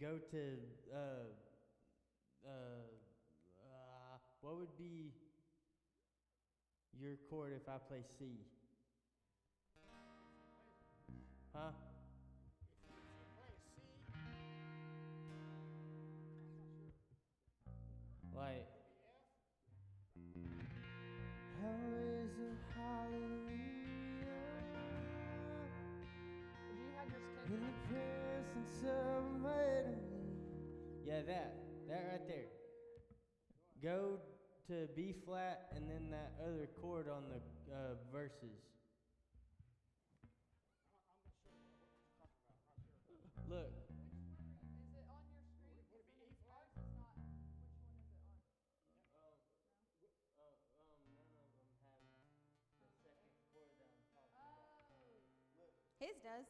go to what would be your chord if I play C? Huh? If you play C, Like, maybe F. how is it hallelujah Do you have your skate? in the presence of my enemy? Yeah, that right there. Go to B flat and then that other chord on the verses. I'm not sure what you're talking about. I'm not sure. Look, Which one is it on your screen? Would it be E flat? Ours is not. Which one is it on? none of them have the second chord that I'm talking about. Oh. Look, His does.